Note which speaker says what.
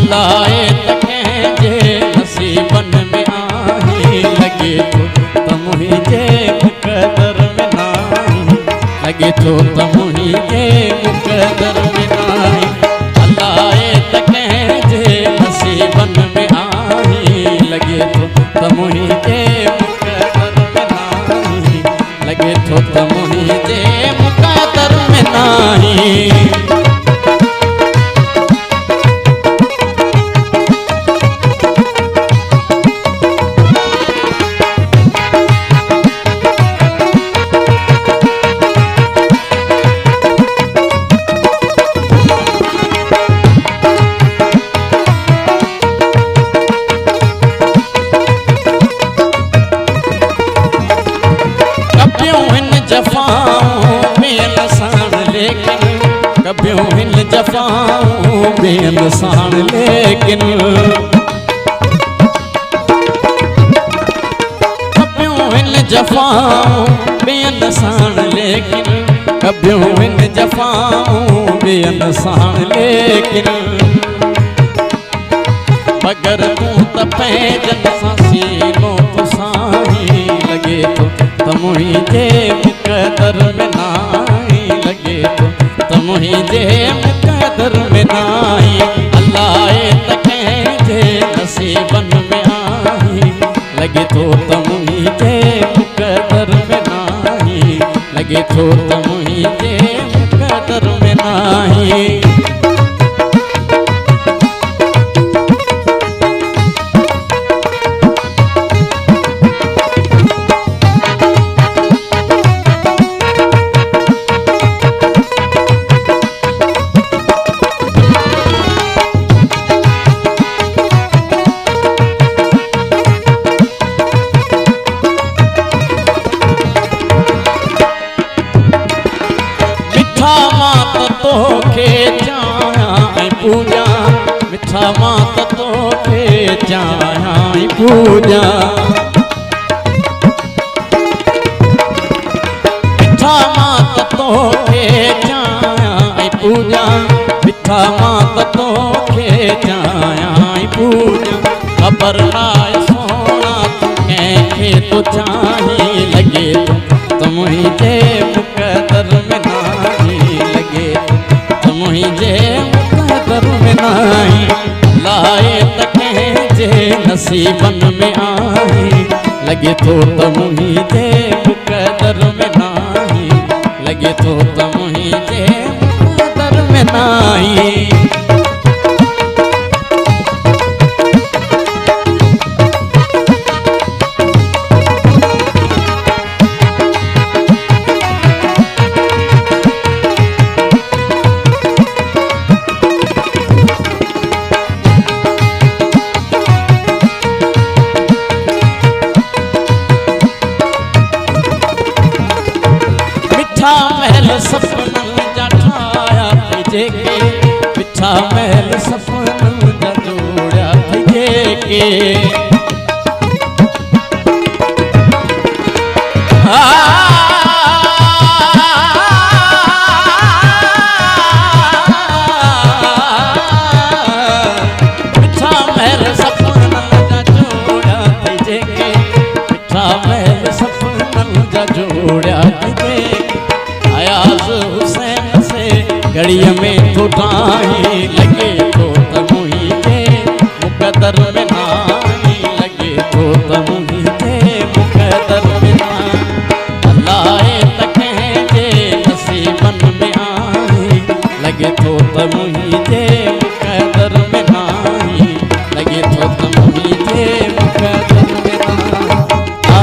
Speaker 1: अल्लाह taken जे नसीबन में आही लगे तो मुझे मुकदर में नाही लगे तो मुझे मुकदर में नाही अल्लाह तकें जे नसीबन में आही लगे तो मुझे मुकदर में नाही लगे तो मुझे मुकदर में नाही कभियों हिन जफ़ाऊं बेनसान लेकिन कभियों हिन जफ़ाऊं बेनसान लेकिन कभियों हिन जफ़ाऊं बेनसान लेकिन मगर तूं त पंहिंजनि सां सीनो पुसाहीं लगे तो मुझे मुकदर में नाही लगे तो मुझे मुकदर में नाही अल्लाह तकें जे नसीबन में आही लगे तो मुझे मुकदर में नाही लगे तो मुझे मुकदर में नाही तोखे चाहियां पूजा मिठा मात तोखे चाहियां पूजा मिठा मात तोखे चाहियां पूजा मिठा मात तोखे चाहियां पूजा ख़बर नाहे सोना तूं कंहिंखे तो चाहीं लगे तो मुझे मुकदर में नाही लगे तो मुझे मुकदर में नाही अल्लाह तकें जे नसीबन में आही लगे तो मुझे मुकदर में नाही लगे तो मुझे मुकदर में नाही महल सपनन जा ठाया जेके मिठा महल सपनन जा जोड़ा जेके मिठा महल सपनन जा जोड़ा जेके मिठा महल सपनन जा जोड़ा जेके हुसैन से घड़िया में तो ठाही